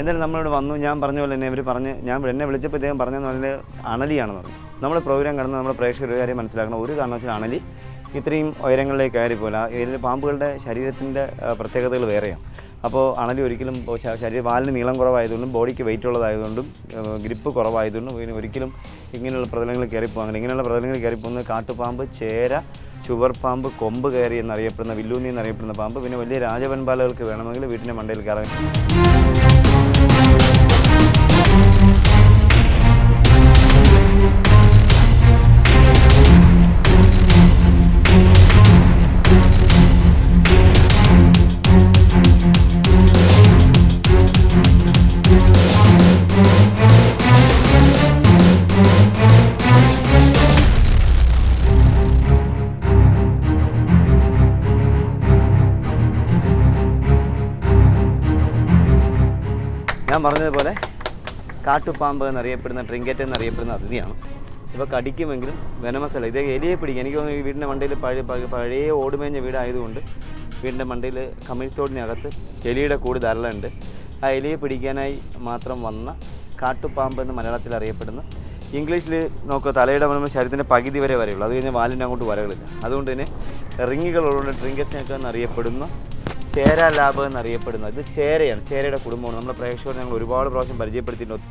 എന്തായാലും നമ്മളിവിടെ വന്നു. ഞാൻ പറഞ്ഞ പോലെ തന്നെ ഇവർ പറഞ്ഞ് എന്നെ വിളിച്ചപ്പോൾ ഇദ്ദേഹം പറഞ്ഞതെന്ന് പറഞ്ഞാൽ അണലിയാണെന്ന് പറഞ്ഞു. നമ്മുടെ പ്രോഗ്രാം കടന്ന് നമ്മുടെ പ്രേക്ഷകർ കാര്യം മനസ്സിലാക്കണം. ഒരു കാരണവശാലും അണലി ഇത്രയും ഉയരങ്ങളിലേക്ക് കയറിപ്പോല. ഇതിൽ പാമ്പുകളുടെ ശരീരത്തിൻ്റെ പ്രത്യേകതകൾ വേറെയാണ്. അപ്പോൾ അണലി ഒരിക്കലും വാലിന് നീളം കുറവായതുകൊണ്ടും ബോഡിക്ക് വെയിറ്റ് ഉള്ളതായതുകൊണ്ടും ഗ്രിപ്പ് കുറവായതുകൊണ്ടും പിന്നെ ഒരിക്കലും ഇങ്ങനെയുള്ള പ്രതലങ്ങളിൽ കയറിപ്പോകുന്നില്ല. ഇങ്ങനെയുള്ള പ്രതലങ്ങളിൽ കയറിപ്പോകുന്നത് കാട്ടുപാമ്പ്, ചേര, ചുവർ പാമ്പ്, കൊമ്പ് കയറി എന്നറിയപ്പെടുന്ന വില്ലൂന്നി എന്നറിയപ്പെടുന്ന പാമ്പ്, പിന്നെ വലിയ രാജവൻപാലകൾക്ക് വേണമെങ്കിൽ വീട്ടിൻ്റെ മണ്ടയിൽ കയറാൻ. ഞാൻ പറഞ്ഞതുപോലെ കാട്ടുപാമ്പ് എന്നറിയപ്പെടുന്ന ട്രിങ്കറ്റ് എന്നറിയപ്പെടുന്ന അതിഥിയാണ്. ഇപ്പോൾ കടിക്കുമെങ്കിലും വെനമസല്ല. ഇത് എലിയെ പിടിക്കുക. എനിക്ക് തോന്നുന്നു ഈ വീടിൻ്റെ മണ്ടയിൽ പഴയ ഓടുമേഞ്ഞ വീടായതുകൊണ്ട് വീടിൻ്റെ മണ്ടയിൽ കമിഴ്ത്തോടിനകത്ത് എലിയുടെ കൂട് ധാരാളമുണ്ട്. ആ എലിയെ പിടിക്കാനായി മാത്രം വന്ന കാട്ടുപാമ്പ് എന്ന് മലയാളത്തിൽ അറിയപ്പെടുന്ന, ഇംഗ്ലീഷിൽ നോക്കുക തലയുടെ ശരീരത്തിൻ്റെ പകുതി വരെയുള്ളൂ. അത് കഴിഞ്ഞാൽ വാലിൻ്റെ അങ്ങോട്ട് വരകളില്ല. അതുകൊണ്ട് തന്നെ റിങ്ങുകളുള്ള ട്രിങ്കറ്റ് എന്നറിയപ്പെടുന്ന ചേര ലാബ് എന്നറിയപ്പെടുന്നത് ഇത് ചേരയാണ്. ചേരയുടെ കുടുംബമാണ്. നമ്മുടെ പ്രേക്ഷകർ ഞങ്ങൾ ഒരുപാട് പ്രാവശ്യം പരിചയപ്പെടുത്തിയിട്ടുണ്ട്.